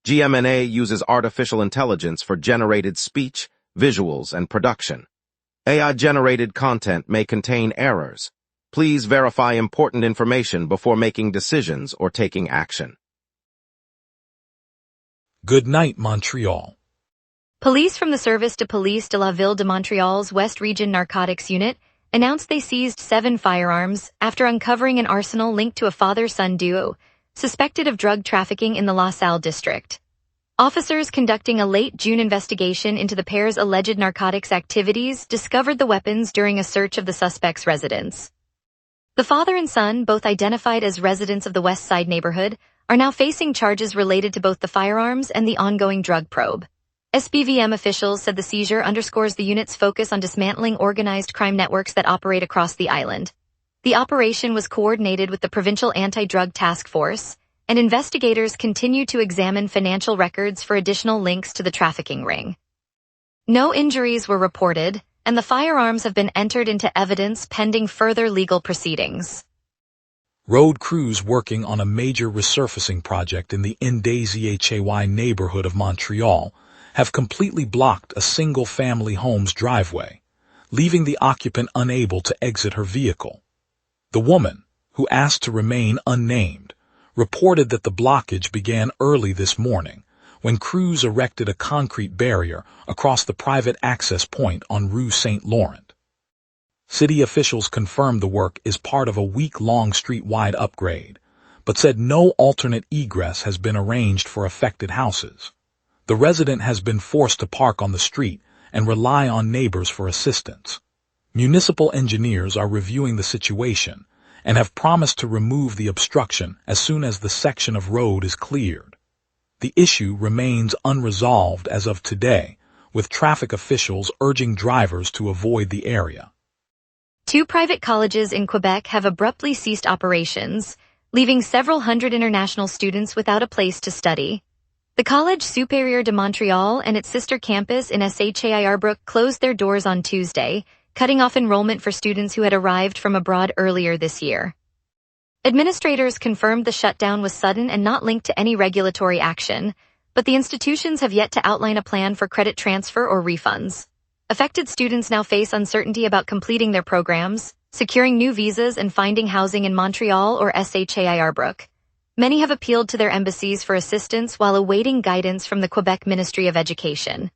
GMNA uses artificial intelligence for generated speech, visuals, and production. AI-generated content may contain errors. Please verify important information before making decisions or taking action. Good night, Montreal. Police from the Service de Police de la Ville de Montreal's West Region Narcotics Unit announced they seized 7 firearms after uncovering an arsenal linked to a father-son duo suspected of drug trafficking in the La Salle district. Officers conducting a late June investigation into the pair's alleged narcotics activities discovered the weapons during a search of the suspect's residence. The father and son, both identified as residents of the West Side neighborhood, are now facing charges related to both the firearms and the ongoing drug probe. SBVM officials said the seizure underscores the unit's focus on dismantling organized crime networks that operate across the island. The operation was coordinated with the Provincial Anti-Drug Task Force, and investigators continue to examine financial records for additional links to the trafficking ring. No injuries were reported, and the firearms have been entered into evidence pending further legal proceedings. Road crews working on a major resurfacing project in the NDZHAY neighborhood of Montreal have completely blocked a single-family home's driveway, leaving the occupant unable to exit her vehicle. The woman, who asked to remain unnamed, reported that the blockage began early this morning when crews erected a concrete barrier across the private access point on Rue St. Laurent. City officials confirmed the work is part of a week-long street-wide upgrade, but said no alternate egress has been arranged for affected houses. The resident has been forced to park on the street and rely on neighbors for assistance. Municipal engineers are reviewing the situation and have promised to remove the obstruction as soon as the section of road is cleared. The issue remains unresolved as of today, with traffic officials urging drivers to avoid the area. 2 private colleges in Quebec have abruptly ceased operations, leaving several hundred international students without a place to study. The Collège Supérieur de Montréal and its sister campus in Shire closed their doors on Tuesday, cutting off enrollment for students who had arrived from abroad earlier this year. Administrators confirmed the shutdown was sudden and not linked to any regulatory action, but the institutions have yet to outline a plan for credit transfer or refunds. Affected students now face uncertainty about completing their programs, securing new visas, and finding housing in Montreal or Shire. Many have appealed to their embassies for assistance while awaiting guidance from the Quebec Ministry of Education.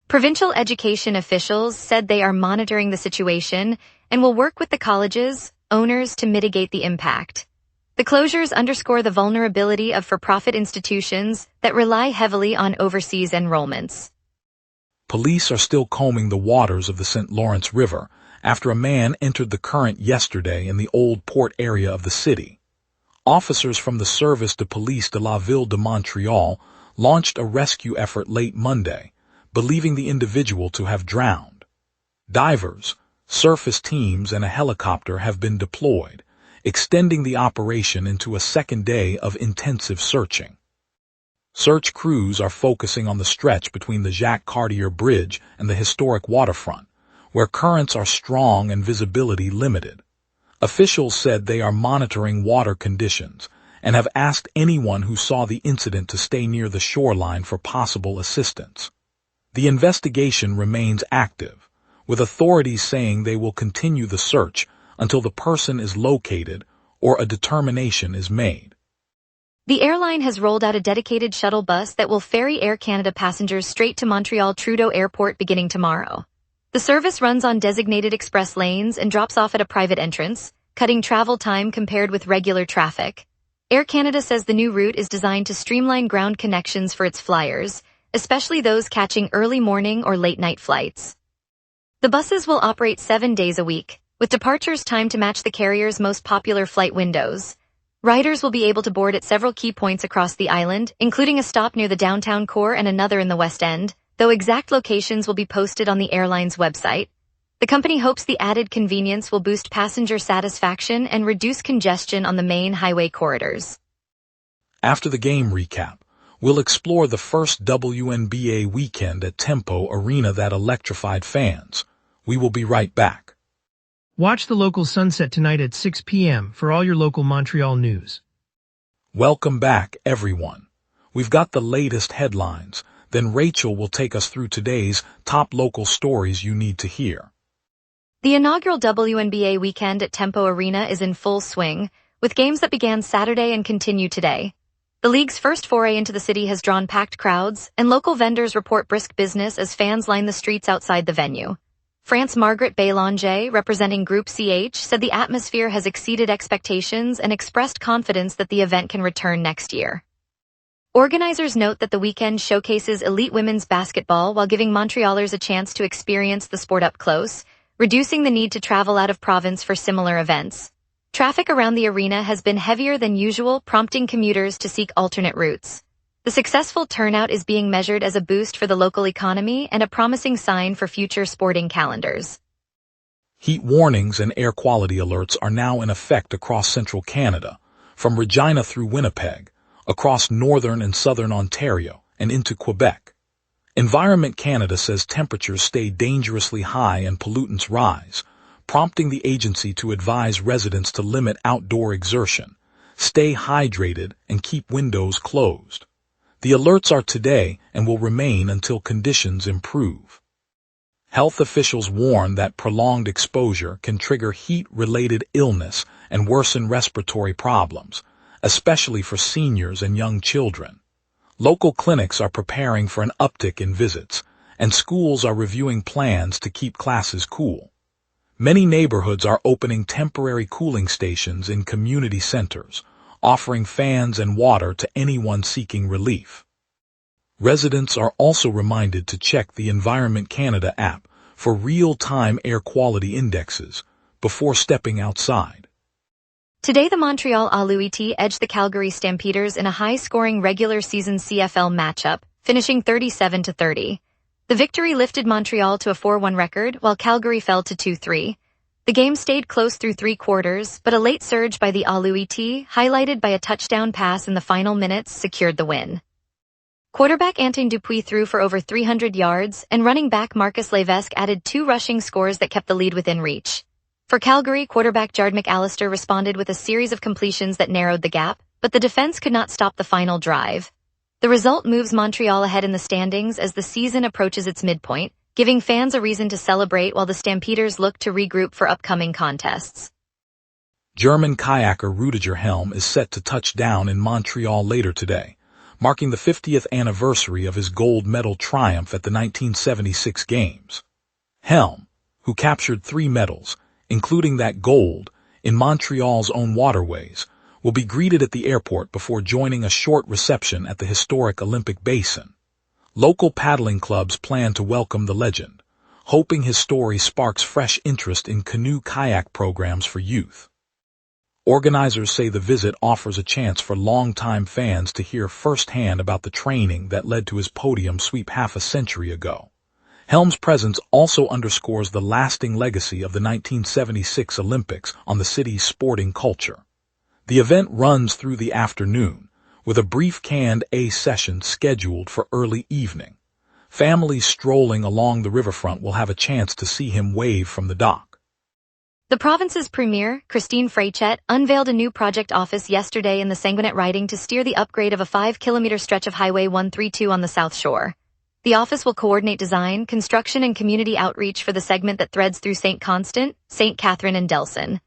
Provincial education officials said they are monitoring the situation and will work with the colleges' owners to mitigate the impact. The closures underscore the vulnerability of for-profit institutions that rely heavily on overseas enrollments. Police are still combing the waters of the St. Lawrence River after a man entered the current yesterday in the old port area of the city. Officers from the Service de Police de la Ville de Montreal launched a rescue effort late Monday, believing the individual to have drowned. Divers, surface teams, and a helicopter have been deployed, extending the operation into a second day of intensive searching. Search crews are focusing on the stretch between the Jacques Cartier Bridge and the historic waterfront, where currents are strong and visibility limited. Officials said they are monitoring water conditions and have asked anyone who saw the incident to stay near the shoreline for possible assistance. The investigation remains active, with authorities saying they will continue the search until the person is located or a determination is made. The airline has rolled out a dedicated shuttle bus that will ferry Air Canada passengers straight to Montreal Trudeau Airport beginning tomorrow. The service runs on designated express lanes and drops off at a private entrance, cutting travel time compared with regular traffic. Air Canada says the new route is designed to streamline ground connections for its flyers, especially those catching early morning or late-night flights. The buses will operate 7 days a week, with departures timed to match the carrier's most popular flight windows. Riders will be able to board at several key points across the island, including a stop near the downtown core and another in the West End, though exact locations will be posted on the airline's website. The company hopes the added convenience will boost passenger satisfaction and reduce congestion on the main highway corridors. After the game recap, we'll explore the first WNBA weekend at Tempo Arena that electrified fans. We will be right back. Watch the local sunset tonight at 6 p.m. for all your local Montreal news. Welcome back, everyone. We've got the latest headlines. Then Rachel will take us through today's top local stories you need to hear. The inaugural WNBA weekend at Tempo Arena is in full swing, with games that began Saturday and continue today. The league's first foray into the city has drawn packed crowds, and local vendors report brisk business as fans line the streets outside the venue. France Margaret Bélanger, representing Group CH, said the atmosphere has exceeded expectations and expressed confidence that the event can return next year. Organizers note that the weekend showcases elite women's basketball while giving Montrealers a chance to experience the sport up close, reducing the need to travel out of province for similar events. Traffic around the arena has been heavier than usual, prompting commuters to seek alternate routes. The successful turnout is being measured as a boost for the local economy and a promising sign for future sporting calendars. Heat warnings and air quality alerts are now in effect across central Canada, from Regina through Winnipeg, across northern and southern Ontario, and into Quebec. Environment Canada says temperatures stay dangerously high and pollutants rise, prompting the agency to advise residents to limit outdoor exertion, stay hydrated, and keep windows closed. The alerts are today and will remain until conditions improve. Health officials warn that prolonged exposure can trigger heat-related illness and worsen respiratory problems, especially for seniors and young children. Local clinics are preparing for an uptick in visits, and schools are reviewing plans to keep classes cool. Many neighborhoods are opening temporary cooling stations in community centers, offering fans and water to anyone seeking relief. Residents are also reminded to check the Environment Canada app for real-time air quality indexes before stepping outside. Today, the Montreal Alouettes edged the Calgary Stampeders in a high-scoring regular season CFL matchup, finishing 37-30. The victory lifted Montreal to a 4-1 record, while Calgary fell to 2-3. The game stayed close through 3 quarters, but a late surge by the Alouettes, highlighted by a touchdown pass in the final minutes, secured the win. Quarterback Antoine Dupuis threw for over 300 yards, and running back Marcus Levesque added 2 rushing scores that kept the lead within reach. For Calgary, quarterback Jared McAllister responded with a series of completions that narrowed the gap, but the defense could not stop the final drive. The result moves Montreal ahead in the standings as the season approaches its midpoint, giving fans a reason to celebrate while the Stampeders look to regroup for upcoming contests. German kayaker Rudiger Helm is set to touch down in Montreal later today, marking the 50th anniversary of his gold medal triumph at the 1976 Games. Helm, who captured 3 medals, including that gold, in Montreal's own waterways, will be greeted at the airport before joining a short reception at the historic Olympic Basin. Local paddling clubs plan to welcome the legend, hoping his story sparks fresh interest in canoe-kayak programs for youth. Organizers say the visit offers a chance for longtime fans to hear firsthand about the training that led to his podium sweep half a century ago. Helm's presence also underscores the lasting legacy of the 1976 Olympics on the city's sporting culture. The event runs through the afternoon, with a brief Can-A session scheduled for early evening. Families strolling along the riverfront will have a chance to see him wave from the dock. The province's premier, Christine Freychet, unveiled a new project office yesterday in the Sanguinet riding to steer the upgrade of a 5-kilometer stretch of Highway 132 on the South Shore. The office will coordinate design, construction, and community outreach for the segment that threads through St. Constant, St. Catherine, and Delson.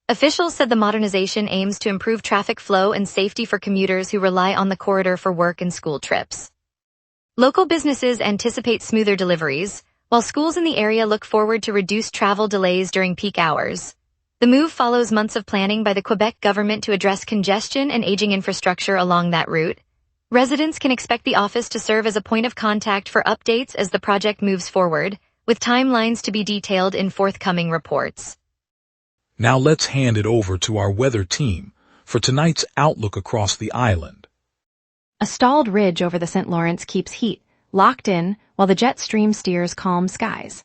Officials said the modernization aims to improve traffic flow and safety for commuters who rely on the corridor for work and school trips. Local businesses anticipate smoother deliveries, while schools in the area look forward to reduced travel delays during peak hours. The move follows months of planning by the Quebec government to address congestion and aging infrastructure along that route. Residents can expect the office to serve as a point of contact for updates as the project moves forward, with timelines to be detailed in forthcoming reports. Now let's hand it over to our weather team for tonight's outlook across the island. A stalled ridge over the St. Lawrence keeps heat locked in while the jet stream steers calm skies.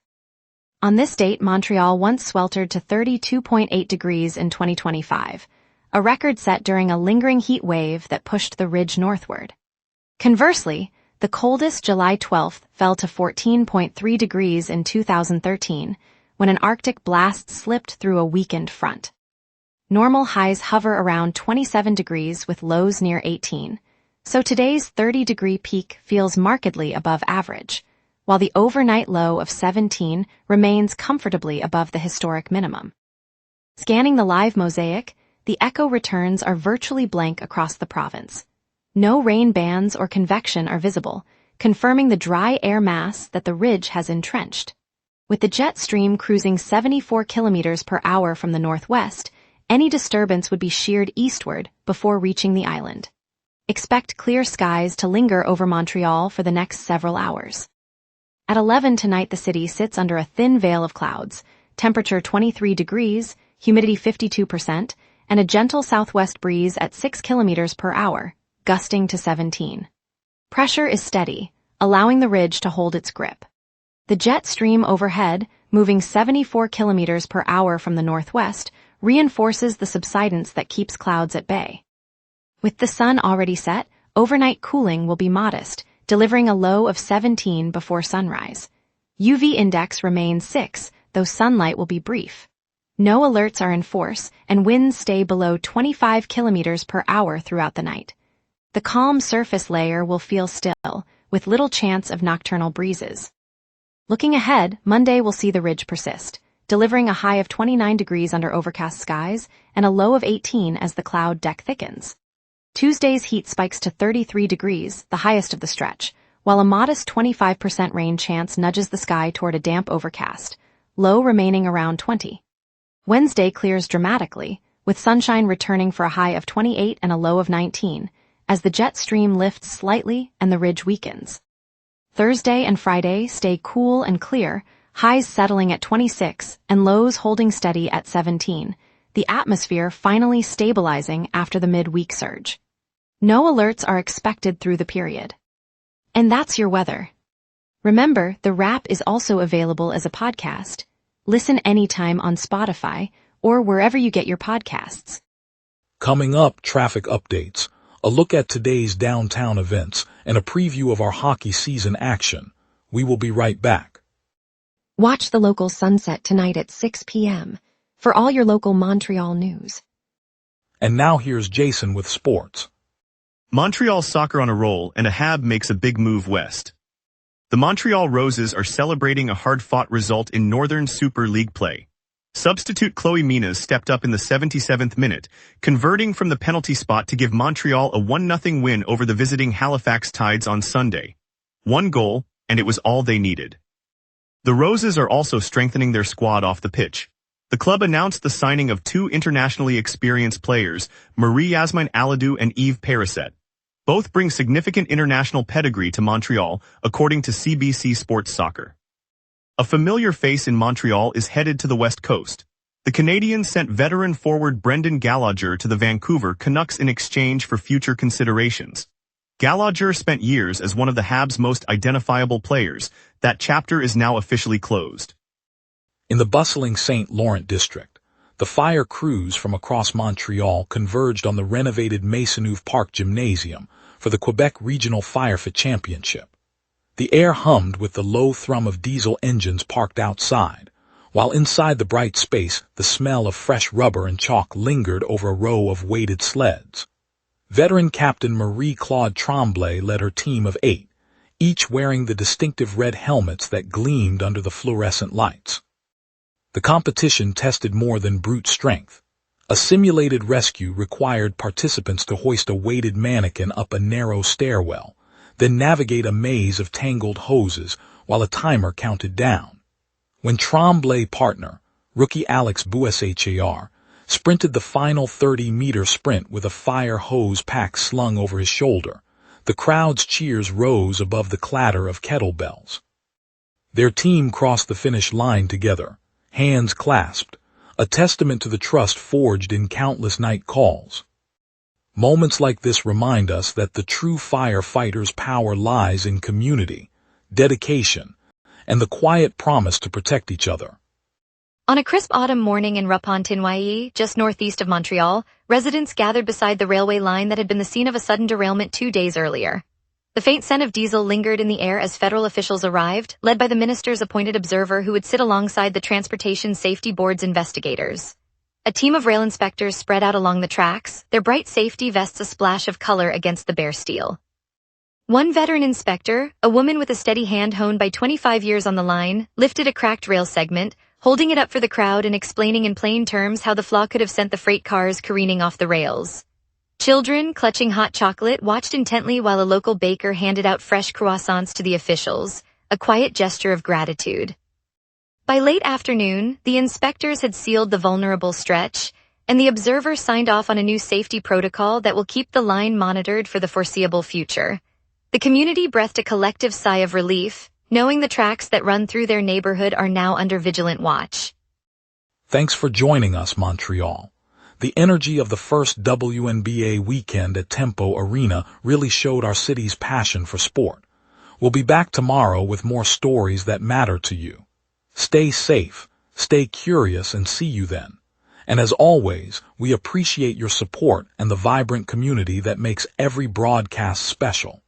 On this date, Montreal once sweltered to 32.8 degrees in 2025, a record set during a lingering heat wave that pushed the ridge northward. Conversely, the coldest July 12th fell to 14.3 degrees in 2013, when an Arctic blast slipped through a weakened front. Normal highs hover around 27 degrees with lows near 18. So today's 30-degree peak feels markedly above average, while the overnight low of 17 remains comfortably above the historic minimum. Scanning the live mosaic, the echo returns are virtually blank across the province. No rain bands or convection are visible, confirming the dry air mass that the ridge has entrenched. With the jet stream cruising 74 kilometers per hour from the northwest, any disturbance would be sheared eastward before reaching the island. Expect clear skies to linger over Montreal for the next several hours. At 11 tonight, the city sits under a thin veil of clouds, temperature 23 degrees, humidity 52%, and a gentle southwest breeze at 6 kilometers per hour, gusting to 17. Pressure is steady, allowing the ridge to hold its grip. The jet stream overhead, moving 74 kilometers per hour from the northwest, reinforces the subsidence that keeps clouds at bay. With the sun already set, overnight cooling will be modest, delivering a low of 17 before sunrise. UV index remains 6, though sunlight will be brief. No alerts are in force, and winds stay below 25 kilometers per hour throughout the night. The calm surface layer will feel still, with little chance of nocturnal breezes. Looking ahead, Monday will see the ridge persist, delivering a high of 29 degrees under overcast skies and a low of 18 as the cloud deck thickens. Tuesday's heat spikes to 33 degrees, the highest of the stretch, while a modest 25% rain chance nudges the sky toward a damp overcast, low remaining around 20. Wednesday clears dramatically, with sunshine returning for a high of 28 and a low of 19, as the jet stream lifts slightly and the ridge weakens. Thursday and Friday stay cool and clear, highs settling at 26 and lows holding steady at 17, the atmosphere finally stabilizing after the mid-week surge. No alerts are expected through the period. And that's your weather. Remember, the wrap is also available as a podcast. Listen anytime on Spotify or wherever you get your podcasts. Coming up, traffic updates, a look at today's downtown events, and a preview of our hockey season action. We will be right back. Watch the local sunset tonight at 6 p.m. for all your local Montreal news. And now here's Jason with sports. Montreal soccer on a roll, and a Hab makes a big move west. The Montreal Roses are celebrating a hard-fought result in Northern Super League play. Substitute Chloe Minas stepped up in the 77th minute, converting from the penalty spot to give Montreal a 1-0 win over the visiting Halifax Tides on Sunday. One goal, and it was all they needed. The Roses are also strengthening their squad off the pitch. The club announced the signing of 2 internationally experienced players, Marie-Yasmin Aladou and Yves Paraset. Both bring significant international pedigree to Montreal, according to CBC Sports Soccer. A familiar face in Montreal is headed to the West Coast. The Canadians sent veteran forward Brendan Gallagher to the Vancouver Canucks in exchange for future considerations. Gallagher spent years as one of the Habs' most identifiable players. That chapter is now officially closed. In the bustling St. Laurent district, the fire crews from across Montreal converged on the renovated Maisonneuve Park Gymnasium for the Quebec Regional Firefight Championship. The air hummed with the low thrum of diesel engines parked outside, while inside the bright space the smell of fresh rubber and chalk lingered over a row of weighted sleds. Veteran Captain Marie-Claude Tremblay led her team of 8, each wearing the distinctive red helmets that gleamed under the fluorescent lights. The competition tested more than brute strength. A simulated rescue required participants to hoist a weighted mannequin up a narrow stairwell, then navigate a maze of tangled hoses while a timer counted down. When Tremblay partner, rookie Alex Boussachar, sprinted the final 30-meter sprint with a fire hose pack slung over his shoulder, the crowd's cheers rose above the clatter of kettlebells. Their team crossed the finish line together, hands clasped, a testament to the trust forged in countless night calls. Moments like this remind us that the true firefighter's power lies in community, dedication, and the quiet promise to protect each other. On a crisp autumn morning in Repentigny, just northeast of Montreal, residents gathered beside the railway line that had been the scene of a sudden derailment 2 days earlier. The faint scent of diesel lingered in the air as federal officials arrived, led by the minister's appointed observer who would sit alongside the Transportation Safety Board's investigators. A team of rail inspectors spread out along the tracks, their bright safety vests a splash of color against the bare steel. One veteran inspector, a woman with a steady hand honed by 25 years on the line, lifted a cracked rail segment, holding it up for the crowd and explaining in plain terms how the flaw could have sent the freight cars careening off the rails. Children, clutching hot chocolate, watched intently while a local baker handed out fresh croissants to the officials, a quiet gesture of gratitude. By late afternoon, the inspectors had sealed the vulnerable stretch, and the observer signed off on a new safety protocol that will keep the line monitored for the foreseeable future. The community breathed a collective sigh of relief, knowing the tracks that run through their neighborhood are now under vigilant watch. Thanks for joining us, Montreal. The energy of the first WNBA weekend at Tempo Arena really showed our city's passion for sport. We'll be back tomorrow with more stories that matter to you. Stay safe, stay curious, and see you then. And as always, we appreciate your support and the vibrant community that makes every broadcast special.